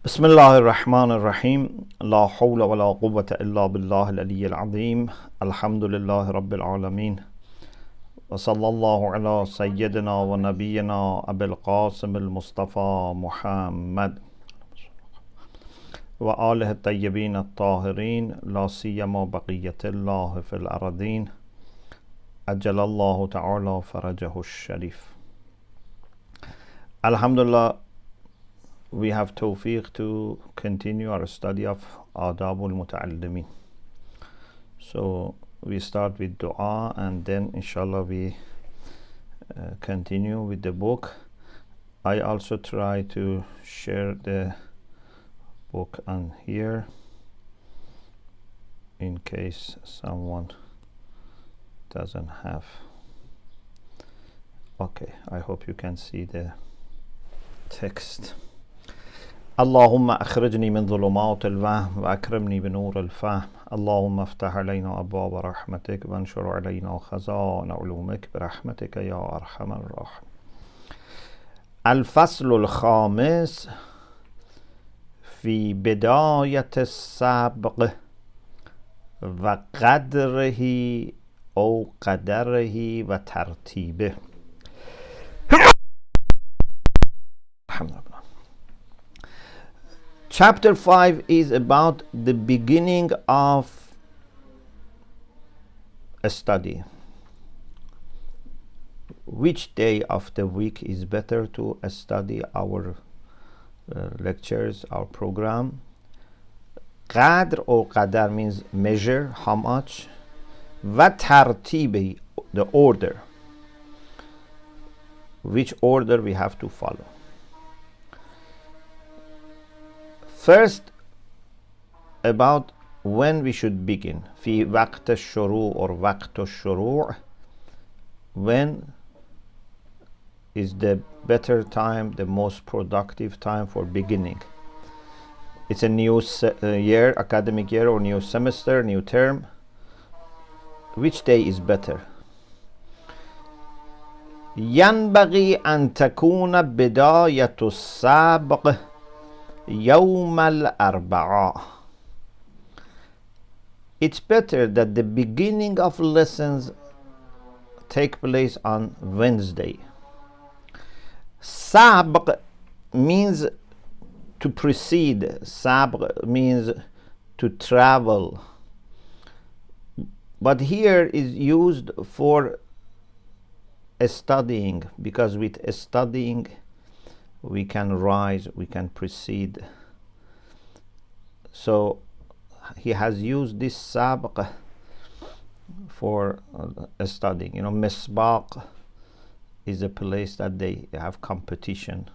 بسم الله الرحمن الرحيم لا حول ولا قوة إلا بالله العلي العظيم الحمد لله رب العالمين وصلى الله على سيدنا ونبينا أبي القاسم المصطفى محمد وآله الطيبين الطاهرين لا سيما بقية الله في الأرضين أجل الله تعالى فرجه الشريف. Alhamdulillah, we have tawfiq to continue our study of Adaab al-Muta'allimin. So we start with dua and then inshallah we continue with the book. I also try to share the book on here in case someone doesn't have. Okay, I hope you can see the text. اللهم أخرجني من ظلمات الوهم وأكرمني بنور الفهم اللهم افتح علينا أبواب رحمتك وانشر علينا خزائن علومك برحمتك يا أرحم الراحمين. الفصل الخامس في بداية السبق وقدره أو قدره وترتيبه. Chapter 5 is about the beginning of a study. Which day of the week is better to study our lectures, our program? Qadr or qadar means measure, how much. Wa tartibi, the order. Which order we have to follow. First, about when we should begin. في وقت الشروع or وقت الشروع. When is the better time, the most productive time for beginning? It's a new year, academic year, or new semester, new term. Which day is better? ينبغي أن تكون بداية السبق يوم الأربعاء. It's better that the beginning of lessons take place on Wednesday. Sabq means to precede. Sabq means to travel. But here is used for studying, because with studying we can rise, we can proceed. So he has used this sabq for studying. You know, misbaq is a place that they have competition.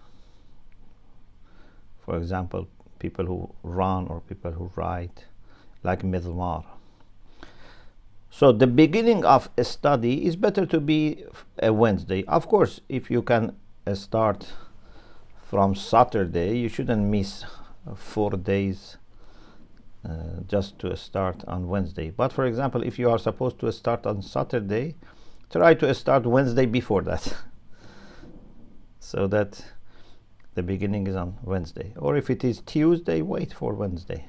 For example, people who run or people who ride, like midmar. So the beginning of a study is better to be a Wednesday. Of course, if you can start from Saturday, you shouldn't miss 4 days just to start on Wednesday. But for example, if you are supposed to start on Saturday, try to start Wednesday before that so that the beginning is on Wednesday. Or if it is Tuesday, wait for Wednesday.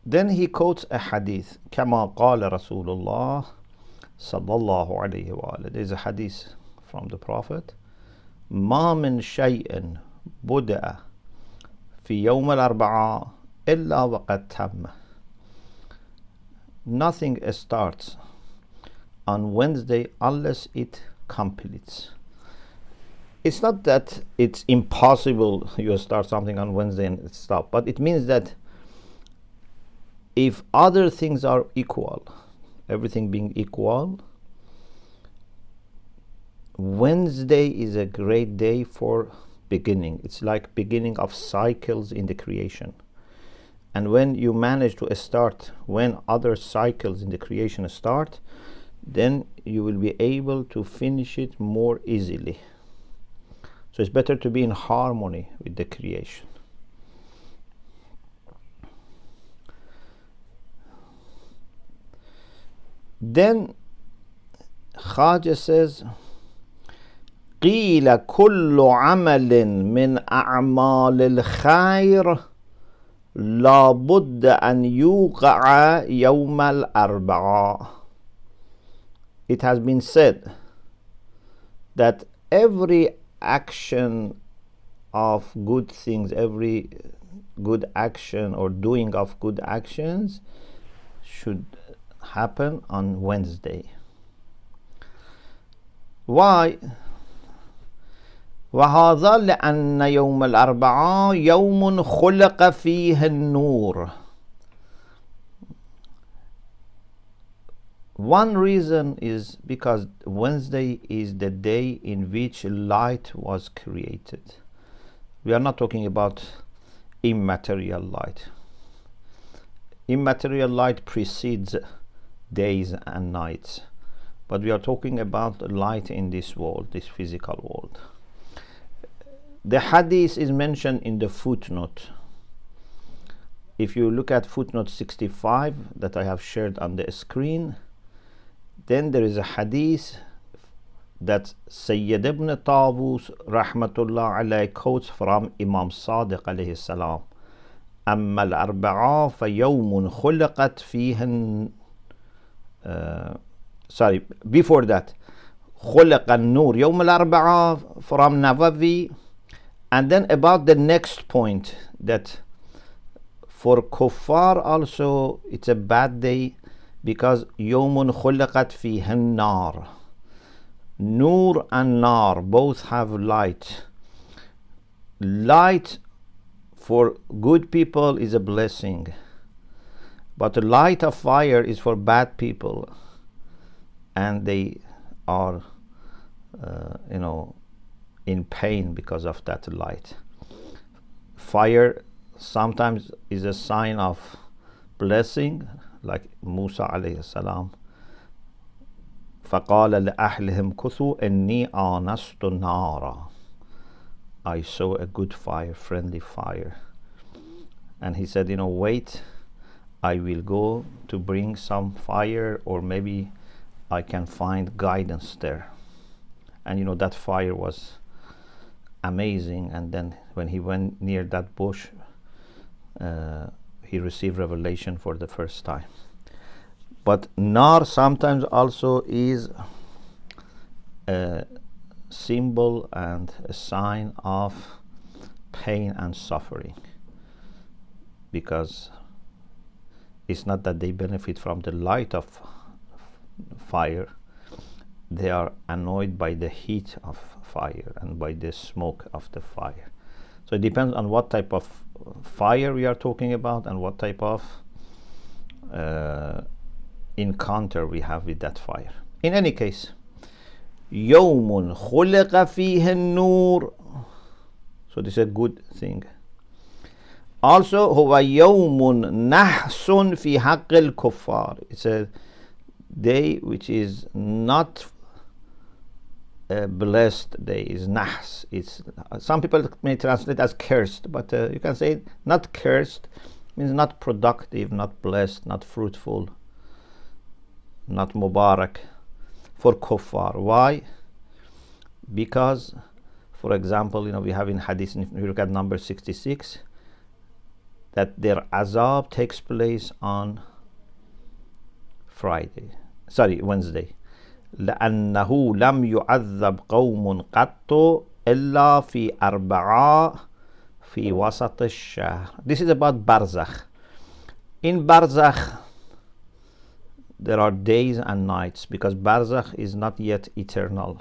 Then he quotes a hadith, كما قال رسول الله صلى الله عليه وآله. There is a hadith from the Prophet. ما من شيء بدأ في يوم الأربعاء إلا وقد تم. Nothing starts on Wednesday unless it completes. It's not that it's impossible you start something on Wednesday and stop, but it means that if other things are equal, everything being equal, Wednesday is a great day for beginning. It's like beginning of cycles in the creation. And when you manage to start when other cycles in the creation start, then you will be able to finish it more easily. So it's better to be in harmony with the creation. Then Khwajah says, قيل كل عمل من أعمال الخير لا بد أن يوقع يوم الأربعاء. It has been said that every action of good things, every good action or doing of good actions should happen on Wednesday. Why? وهذا لأن يوم الأربعاء يوم خلق فيه النور. One reason is because Wednesday is the day in which light was created. We are not talking about immaterial light. Immaterial light precedes days and nights, but we are talking about light in this world, this physical world. The hadith is mentioned in the footnote. If you look at footnote 65 that I have shared on the screen, then there is a hadith that Sayyid ibn Tawus rahmatullah alayhi quotes from Imam Sadiq alayhi salam. أما الأربعاء فيوم خلقت فيه before that خلق النور يوم الأربعاء from Nawawi, and then about the next point that for kuffar also it's a bad day because يوم خلقت فيه النار. Nur and Nar both have light. Light for good people is a blessing, but the light of fire is for bad people, and they are in pain because of that light. Fire sometimes is a sign of blessing, like Musa alayhi salam. فقال لأهلهم كثوا إني آنست نارا. I saw a good fire, friendly fire. And he said, wait, I will go to bring some fire, or maybe I can find guidance there. And that fire was amazing. And then when he went near that bush, he received revelation for the first time. But nar sometimes also is a symbol and a sign of pain and suffering, because it's not that they benefit from the light of fire, they are annoyed by the heat of fire and by the smoke of the fire. So it depends on what type of fire we are talking about and what type of encounter we have with that fire. In any case, يوم خلق فيه النور, so this is a good thing. Also هو يوم نحس في حق الكفار. It's a day which is not a blessed day, is nahs. It's some people may translate as cursed, but you can say not cursed means not productive, not blessed, not fruitful, not mubarak for kuffar. Why? Because, for example, we have in hadith, if you look at number 66, that their azab takes place on Wednesday. لأنه لم يعذب قوم قط إلا في أربعاء في وسط الشهر. This is about barzakh. In barzakh there are days and nights, because barzakh is not yet eternal.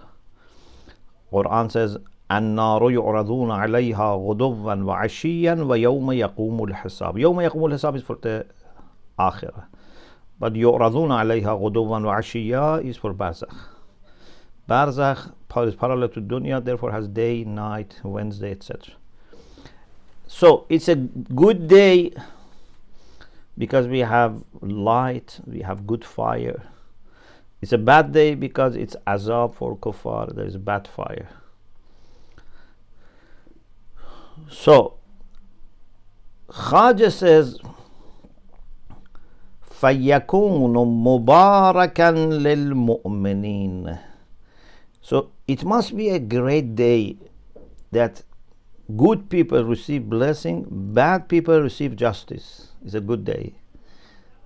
Quran says النار يعرضون عليها غدوا وعشيا ويوم يقوم الحساب. يوم يقوم الحساب is for the akhirah, but يعرضون عليها غدوا وعشيا is for barzakh. Barzakh is parallel to dunya, therefore has day, night, Wednesday, etc. So it's a good day because we have light, we have good fire. It's a bad day because it's azab for kuffar, there is bad fire. So Khwajah says فَيَكُونُ مُبَارَكًا لِلْمُؤْمِنِينَ. So it must be a great day that good people receive blessing, bad people receive justice. It's a good day.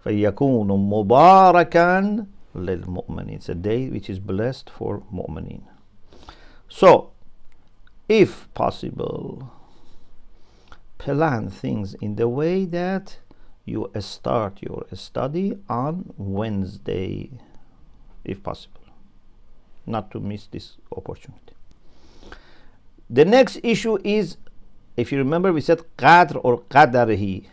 فَيَكُونُ مُبَارَكًا لِلْمُؤْمِنِينَ. It's a day which is blessed for mu'mineen. So, if possible, plan things in the way that you start your study on Wednesday, if possible, not to miss this opportunity. The next issue is, if you remember, we said qadr or qadarihi,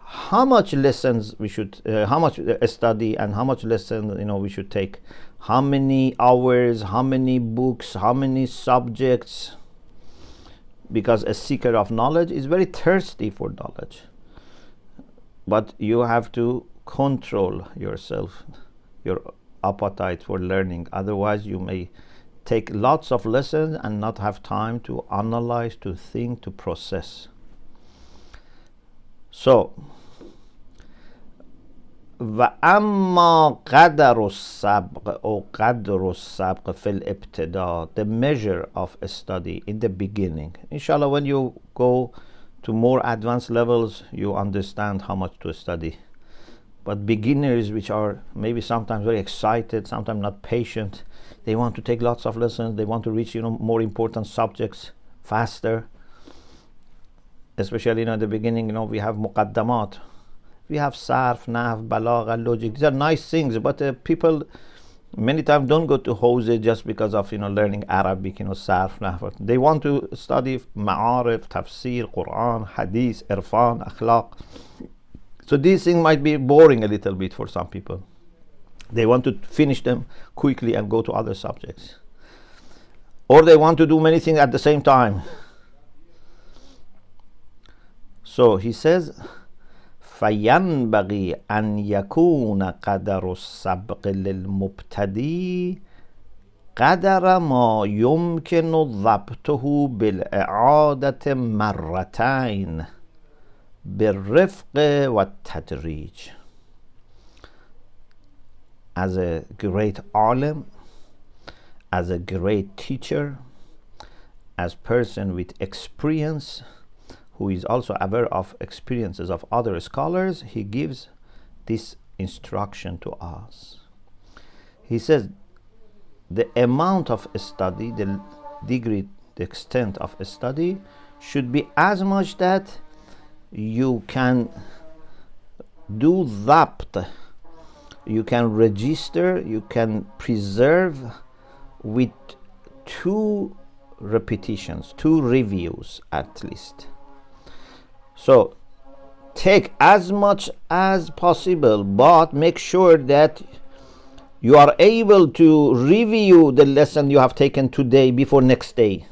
how much lessons we should, how much study and how much lesson we should take, how many hours, how many books, how many subjects, because a seeker of knowledge is very thirsty for knowledge, but you have to control yourself, your appetite for learning. Otherwise you may take lots of lessons and not have time to analyze, to think, to process. So وَأَمَّا قَدَرُ السَّبْقِ or قَدْرُ السَّبْقِ فِي الْإِبْتِدَاءِ, the measure of a study in the beginning. Inshallah, when you go to more advanced levels, you understand how much to study. But beginners, which are maybe sometimes very excited, sometimes not patient, they want to take lots of lessons, they want to reach more important subjects faster. Especially at the beginning, we have muqaddamat, we have sarf, nahv, balagha, logic. These are nice things, but people many times don't go to Hawza just because of learning Arabic, sarf, nahv. They want to study ma'arif, tafsir, Quran, hadith, irfan, akhlaq. So these things might be boring a little bit for some people. They want to finish them quickly and go to other subjects, or they want to do many things at the same time. So he says, فَيَنْبَغِي أَنْ يَكُونَ قَدَرُ السَّبْقِ لِلْمُبْتَدِي قَدَرَ مَا يُمْكِنُ ضَبْطُهُ بِالْإِعَادَةِ مَرَّتَيْنِ بِالرِّفْقِ وَالتَّدْرِيجِ. As a great alim, as a great teacher, as person with experience, who is also aware of experiences of other scholars, he gives this instruction to us. He says the amount of study, the degree, the extent of study should be as much that you can do dhabt, you can register, you can preserve with 2 repetitions, 2 reviews at least. So take as much as possible, but make sure that you are able to review the lesson you have taken today before next day.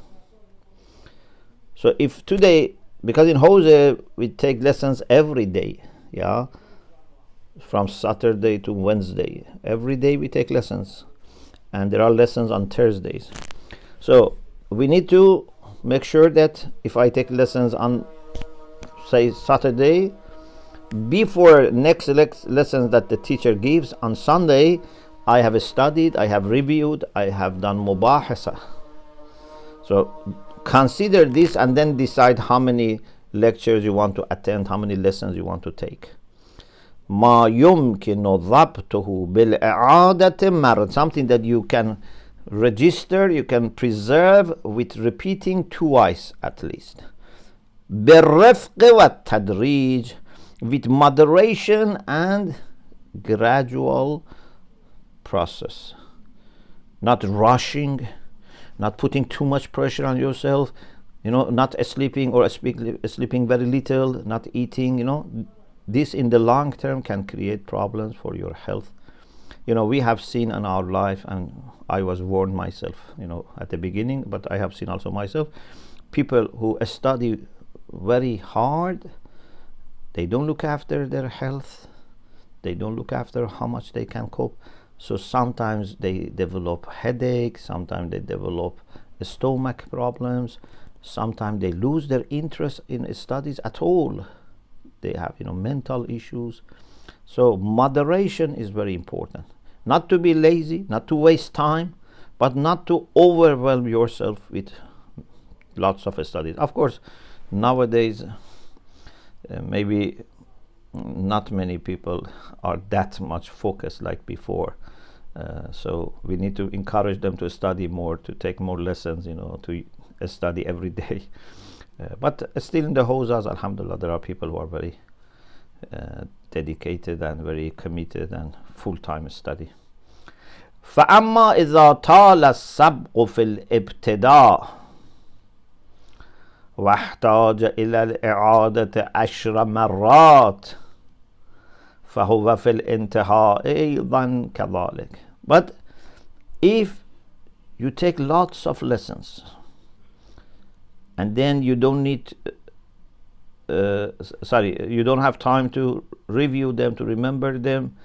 So if today, because in Hawza we take lessons every day, from Saturday to Wednesday, every day we take lessons, and there are lessons on Thursdays. So we need to make sure that if I take lessons on, say, Saturday, before next lessons that the teacher gives on Sunday, I have studied, I have reviewed, I have done mubahasa. So consider this and then decide how many lectures you want to attend, how many lessons you want to take. ما يمكن ضبطه بالإعادة مرة, something that you can register, you can preserve with repeating twice at least. بالرفق والتدريج, with moderation and gradual process, not rushing, not putting too much pressure on yourself, not sleeping or sleeping very little, not eating. This in the long term can create problems for your health. We have seen in our life, and I was warned myself at the beginning, but I have seen also myself, people who study very hard, they don't look after their health, they don't look after how much they can cope. So sometimes they develop headaches, sometimes they develop stomach problems, sometimes they lose their interest in studies at all. They have mental issues. So moderation is very important. Not to be lazy, not to waste time, but not to overwhelm yourself with lots of studies. Of course, nowadays maybe not many people are that much focused like before. So we need to encourage them to study more, to take more lessons, to study every day. But still in the hawzas, alhamdulillah, there are people who are very dedicated and very committed and full-time study. فأما إذا طال السبق في الابتداء واحتاج إلى الإعادة 10 مرات فهو في الانتهاء أيضا كذلك. But if you take lots of lessons and then you don't need you don't have time to review them, to remember them,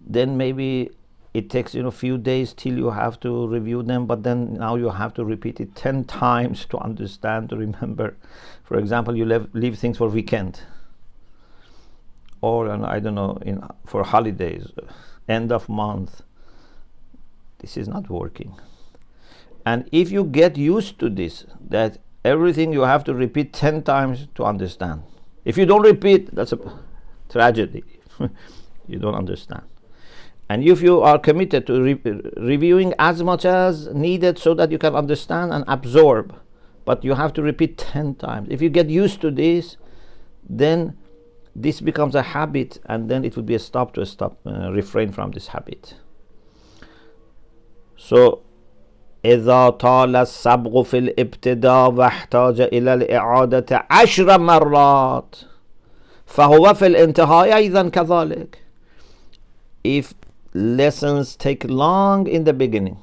then maybe it takes a few days till you have to review them, but then now you have to repeat it 10 times to understand, to remember. For example, you leave things for weekend, or I don't know, for holidays, end of month. This is not working. And if you get used to this, that everything you have to repeat 10 times to understand. If you don't repeat, that's a tragedy. You don't understand. And if you are committed to reviewing as much as needed so that you can understand and absorb, but you have to repeat 10 times. If you get used to this, then this becomes a habit, and then it would be a stop, refrain from this habit. So, إذا طال السبق في الابتداء واحتاج إلى الإعادة 10 مرات فهو في الانتهاء أيضا كذلك. If lessons take long in the beginning,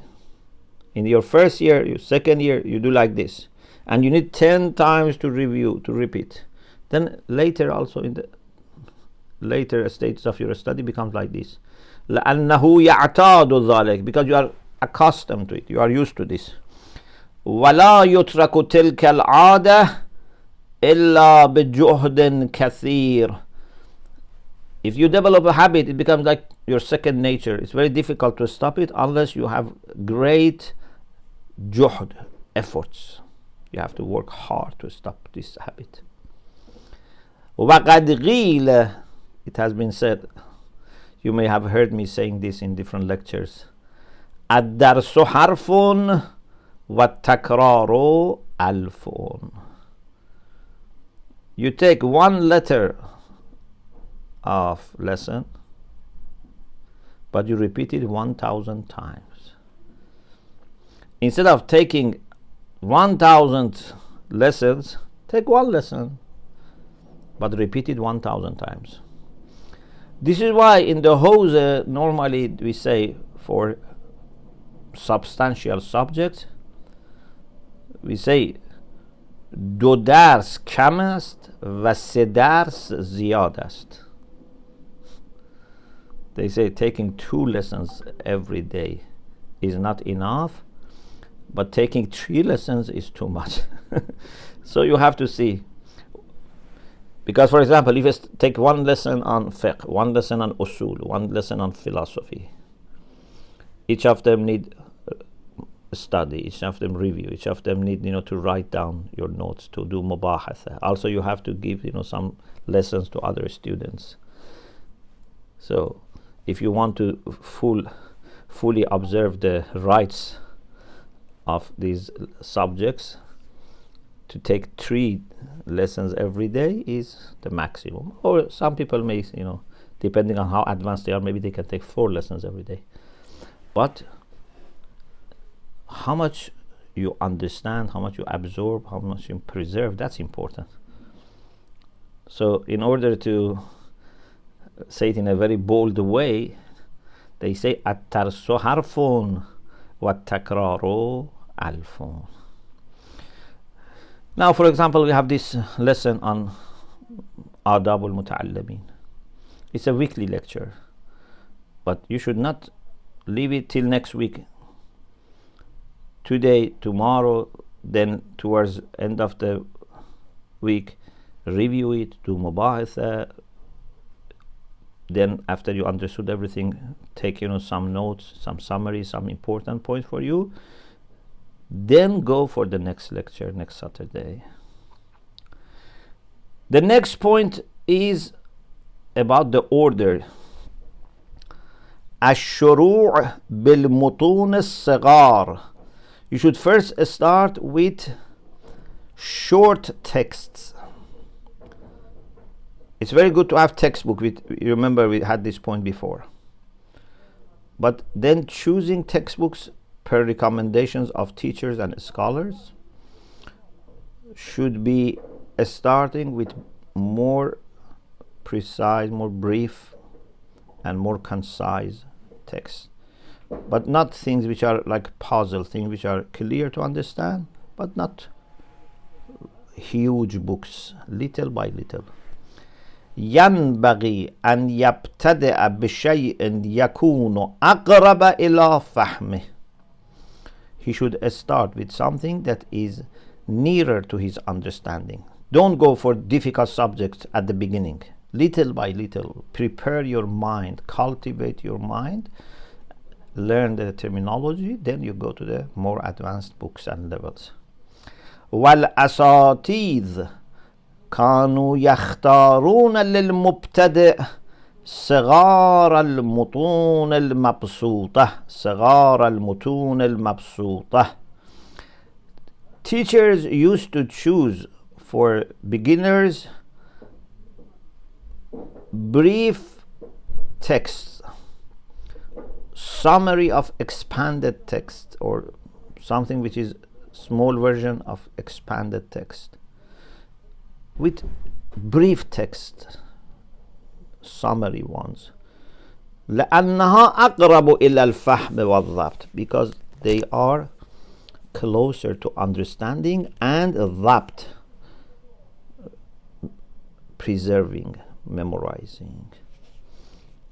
in your first year, your second year, you do like this, and you need 10 times to review, to repeat, then later also in the later stages of your study becomes like this. لأنه يعتاد ذلك, because you are accustomed to it, you are used to this. ولا يترك تلك العادة إلا بجهد كثير. If you develop a habit, it becomes like your second nature. It's very difficult to stop it unless you have great juhd, efforts. You have to work hard to stop this habit. وقد قيل, it has been said, you may have heard me saying this in different lectures, الدرس حرف وتكراره ألف. You take one letter of lesson, but you repeat it 1,000 times. Instead of taking 1,000 lessons, take one lesson, but repeat it 1,000 times. This is why in the hawza normally we say for substantial subjects, we say دو درس کم است و 3 درس زیاد است. They say taking 2 lessons every day is not enough, but taking 3 lessons is too much. So you have to see. Because for example, if you take 1 lesson on fiqh, 1 lesson on usul, 1 lesson on philosophy, each of them need study, each of them review, each of them need to write down your notes, to do mubahatha. Also you have to give some lessons to other students. So if you want to fully observe the rights of these subjects, to take 3 lessons every day is the maximum. Or some people may, depending on how advanced they are, maybe they can take 4 lessons every day. But how much you understand, how much you absorb, how much you preserve, that's important. So in order to say it in a very bold way, they say الدرس حرف وتكراره ألف. Now for example, we have this lesson on Adaab al-Muta'allimin. It's a weekly lecture, but you should not leave it till next week. Today, tomorrow, then towards end of the week, review it, do mubahatha, Then after you understood everything, take some notes, some summary, some important point for you. Then go for the next lecture next Saturday. The next point is about the order. الشروع بالمتون الصغار. You should first start with short texts. It's very good to have textbook. You remember we had this point before. But then choosing textbooks per recommendations of teachers and scholars should be starting with more precise, more brief, and more concise texts. But not things which are like puzzle, things which are clear to understand, but not huge books, little by little. ينبغي أن يبتدأ بشيء يكون أقرب إلى فهمه. He should start with something that is nearer to his understanding. Don't go for difficult subjects at the beginning. Little by little, prepare your mind, cultivate your mind, learn the terminology, then you go to the more advanced books and levels. والأساتذ كانوا يختارون للمبتدئ صغار المتون المبسوطة. صغار المتون المبسوطة. Teachers used to choose for beginners brief texts, summary of expanded text, or something which is small version of expanded text, with brief text, summary ones. لأنها أقرب إلى الفهم والضبط, because they are closer to understanding and ضبط, preserving, memorizing.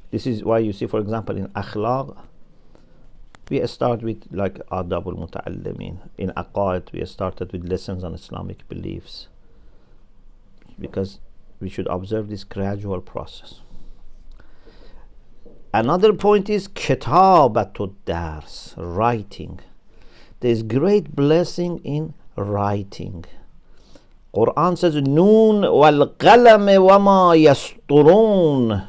This is why you see, for example, in akhlaq, we start with like Adaab al-Muta'allimin. In aqaid, we started with lessons on Islamic beliefs, because we should observe this gradual process. Another point is كتابة الدرس, writing. There is great blessing in writing. Quran says نون والقلم وما يسطرون.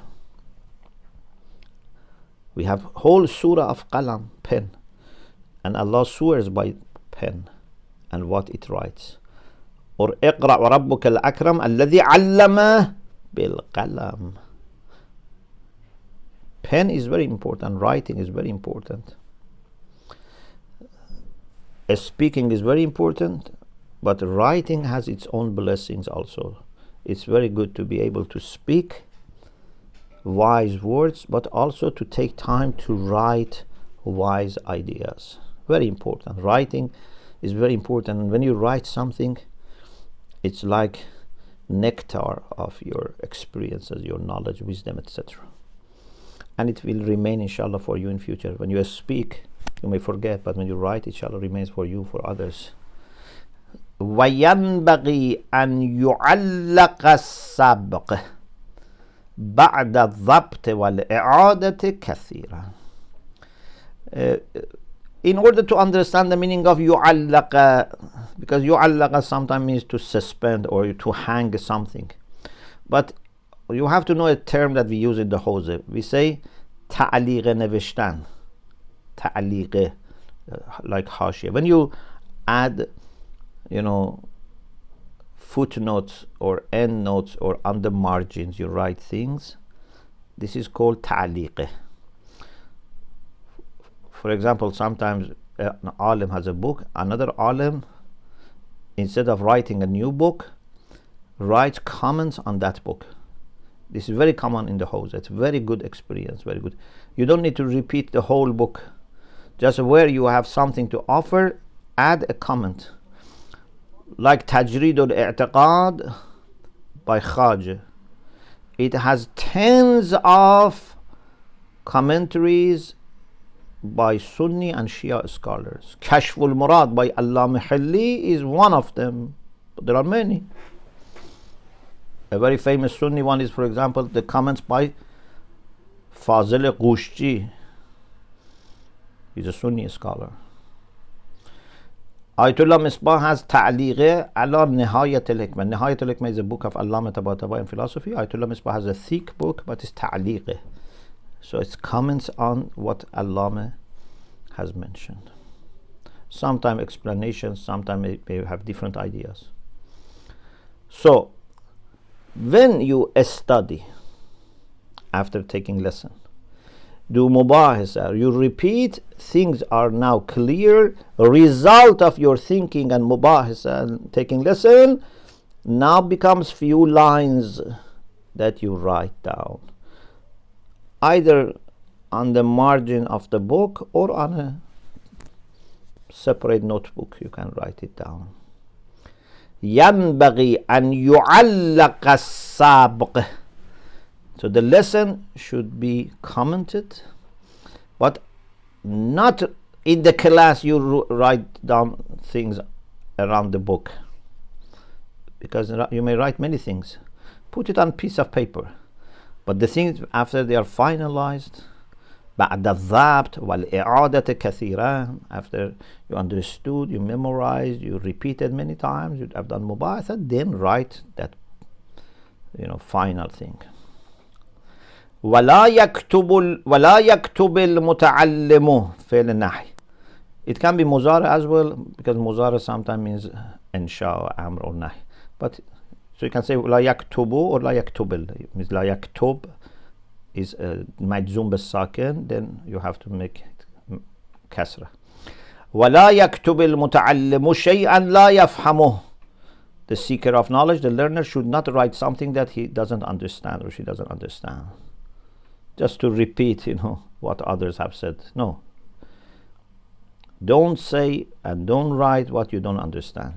We have whole surah of qalam, pen, and Allah swears by pen and what it writes. Or اقرأ وربك الأكرم الذي علم بالقلم. Pen is very important, writing is very important. Speaking is very important, but writing has its own blessings also. It's very good to be able to speak wise words, but also to take time to write wise ideas. Very important. Writing is very important. And when you write something, it's like nectar of your experiences, your knowledge, wisdom, etc. And it will remain, inshallah, for you in future. When you speak, you may forget, but when you write, inshallah, remains for you, for others. وَيَنْبَغِي أَنْ يُعَلَّقَ السَّبْقِ بعد الضبط والإعادة كثيرا. In order to understand the meaning of يعلق, because يعلق sometimes means to suspend or to hang something, but you have to know a term that we use in the Hawza. We say تعلیق نوشتن, تعلیق, like حاشیه. When you add footnotes or end notes or on the margins, you write things, this is called ta'liq. For example, sometimes an alim has a book, another alim, instead of writing a new book, writes comments on that book. This is very common in the house. It's very good experience, very good. You don't need to repeat the whole book. Just where you have something to offer, add a comment. Like Tajrid al-I'tiqad by Khwajah. It has tens of commentaries by Sunni and Shia scholars. Kashf al-Murad by al-Mahalli is one of them, but there are many. A very famous Sunni one is, for example, the comments by Fazil Qushji, he's a Sunni scholar. Ayatollah Misbah has Ta'liqe ala Nihayat al-Hikmah. Nihayat al-Hikmah is a book of Allama Tabatabai in philosophy. Ayatollah Misbah has a thick book, but it's Ta'liqe. So it's comments on what Allama has mentioned. Sometimes explanations, sometimes may have different ideas. So when you study after taking lesson, do mubahasa, you repeat, things are now clear, result of your thinking and mubahasa and taking lesson now becomes few lines that you write down, either on the margin of the book or on a separate notebook. You can write it down. ينبغي أن يعلق السبق. So the lesson should be commented, but not in the class you write down things around the book, because you may write many things. Put it on a piece of paper, but the things after they are finalized, بعد الضبط والإعادة كثيرا, after you understood, you memorized, you repeated many times, you have done mubahatha, then write that final thing. ولا يكتب المتعلم فعل النحي. It can be muzara as well, because muzara sometimes means insha or amr or nahi. But so you can say لا يكتب or لا يكتب. It means لا يكتب is majzum بالساكن, then you have to make it kasra. ولا يكتب المتعلم شيئا لا يفهمه. The seeker of knowledge, the learner, should not write something that he doesn't understand or she doesn't understand, just to repeat what others have said. No, don't say and don't write what you don't understand.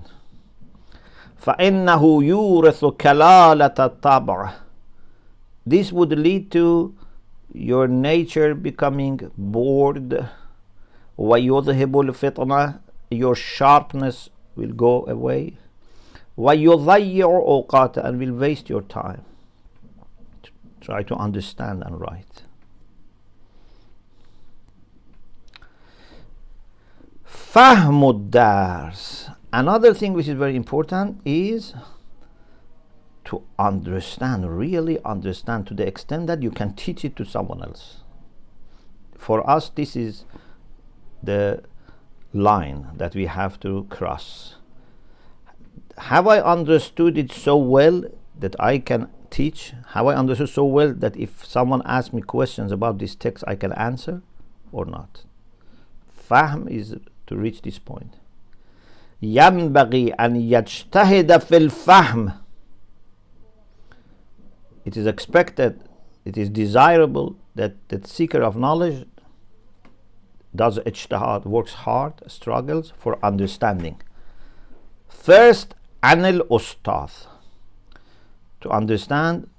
فإنه يورث كلالة الطبع. This would lead to your nature becoming bored. ويذهب الفطنة. Your sharpness will go away. ويضيع أوقات, and will waste your time. Try to understand and write. فهم الدرس. Another thing which is very important is to understand, really understand, to the extent that you can teach it to someone else. For us, this is the line that we have to cross. Have I understood it so well that I can teach? Have I understood so well that if someone asks me questions about this text, I can answer or not? Fahm is to reach this point. ينبغي أن يجتهد في الفهم. It is expected, it is desirable that the seeker of knowledge does ijtihad, works hard, struggles for understanding. First, عن الأستاذ. To understand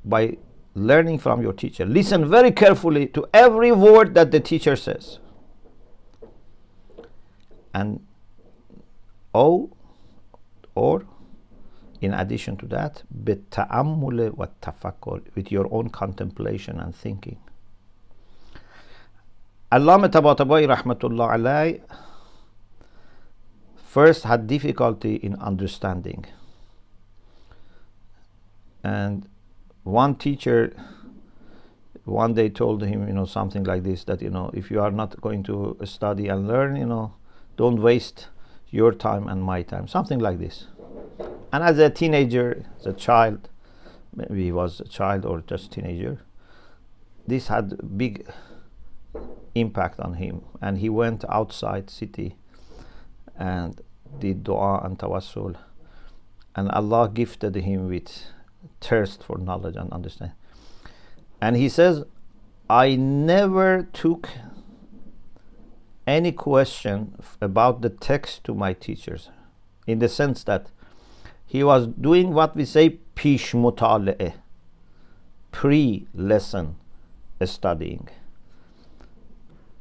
by learning from your teacher. Listen very carefully to every word that the teacher says. And or in addition to that, بالتأمل والتفكر, with your own contemplation and thinking. Allama Tabatabai rahmatullah alayh first had difficulty in understanding. And one teacher one day told him, something like this, that, if you are not going to study and learn, don't waste your time and my time, something like this. And as a teenager, as a child, maybe he was a child or just teenager, this had big impact on him, and he went outside city and did dua and tawassul, and Allah gifted him with thirst for knowledge and understanding. And he says, I never took any question about the text to my teachers, in the sense that he was doing what we say pish muta'alli'e, pre-lesson studying.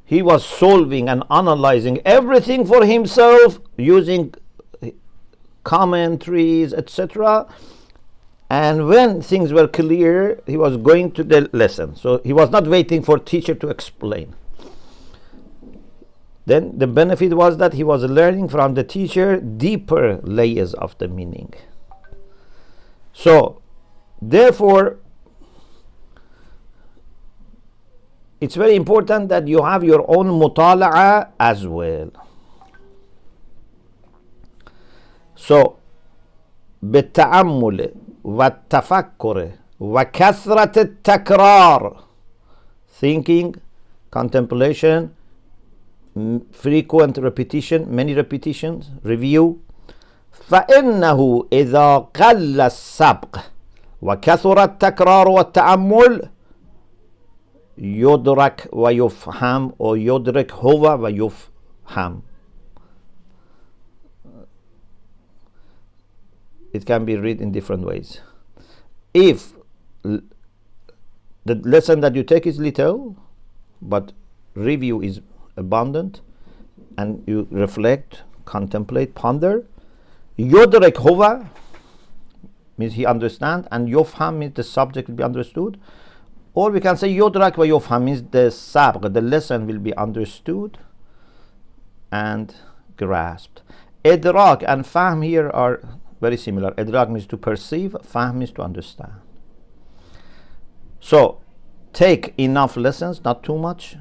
He was solving and analyzing everything for himself, using commentaries, etc., And when things were clear, he was going to the lesson. So he was not waiting for teacher to explain. Then the benefit was that he was learning from the teacher deeper layers of the meaning. So therefore, it's very important that you have your own mutala'a as well. So بالتأمل والتفكر وكثرة التكرار, thinking, contemplation, frequent repetition, many repetitions, review. فإنه إذا قل السبق وكثر التكرار والتأمل يدرك ويفهم أو يدرك هو ويفهم. It can be read in different ways. If the lesson that you take is little, but review is abundant, and you reflect, contemplate, ponder, يدرك هو means he understand, and يفهم means the subject will be understood. Or we can say يدرك ويفهم means the sabq, the lesson will be understood and grasped. إدراك and fahm here are very similar. إدراك means to perceive, fahm means to understand. So take enough lessons, not too much,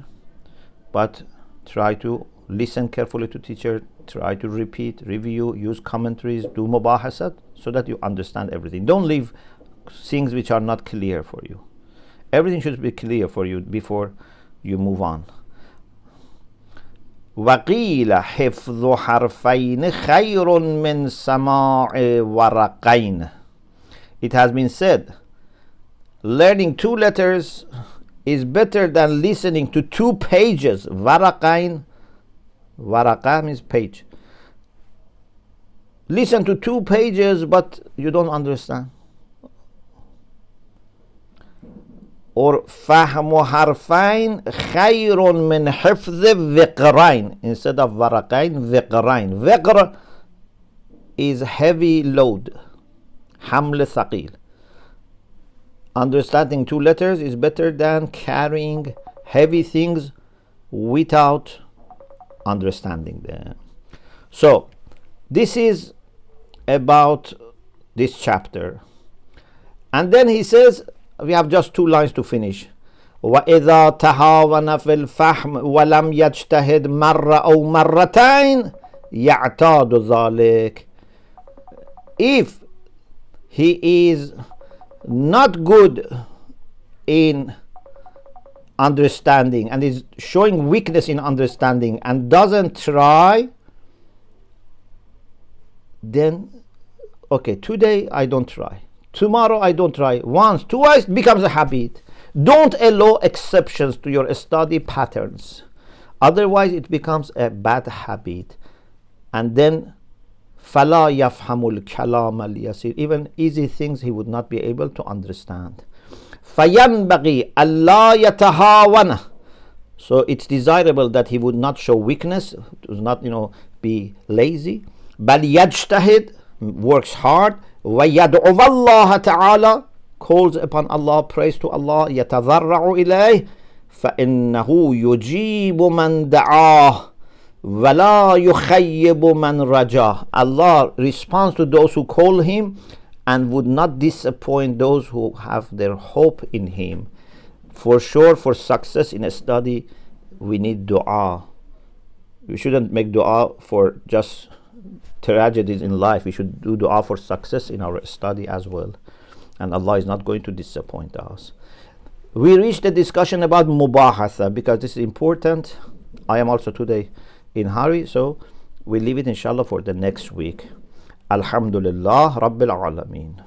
but try to listen carefully to teacher, try to repeat, review, use commentaries, do mubahasat, so that you understand everything. Don't leave things which are not clear for you. Everything should be clear for you before you move on. وقيل حفظ حرفين خير من سماع ورقين. It has been said, learning 2 letters is better than listening to 2 pages. ورقين, ورقة means page. Listen to 2 pages but you don't understand. Or فهم حرفين خير من حفظ وقرين. Instead of ورقين, وقرين. وقر is heavy load, حمل ثقيل. Understanding 2 letters is better than carrying heavy things without understanding them. So this is about this chapter. And then he says, we have just 2 lines to finish. وَإِذَا تَهَاوَنَ فِي الْفَحْمِ وَلَمْ يَجْتَهِدْ مَرَّةً أَوْ مَرَّتَيْنِ يَعْتَادُ ذَلِكَ. If he is not good in understanding and is showing weakness in understanding and doesn't try, then okay, today I don't try, tomorrow I don't try, once, twice becomes a habit. Don't allow exceptions to your study patterns, otherwise it becomes a bad habit. And then فَلَا يَفْهَمُ الْكَلَامَ الْيَسِيرِ, even easy things he would not be able to understand. فَيَنْبَغِي أَلَّا يَتَهَاوَنَ, so it's desirable that he would not show weakness, does not be lazy. بَلْ يَجْتَهِدْ, works hard. وَيَدْعُوَ اللَّهَ تَعَالَى, calls upon Allah, prays to Allah. يَتَضَرَّعُ إِلَيْهِ فَإِنَّهُ يُجِيبُ مَنْ دَعَاهُ وَلَا يُخَيِّبُ مَنْ رَجَاهُ. Allah responds to those who call him and would not disappoint those who have their hope in him. For sure, for success in a study, we need dua. We shouldn't make dua for just tragedies in life. We should do dua for success in our study as well. And Allah is not going to disappoint us. We reached a discussion about mubahatha because this is important. I am also today in hurry, so we leave it inshallah for the next week. Alhamdulillah Rabbil Alameen.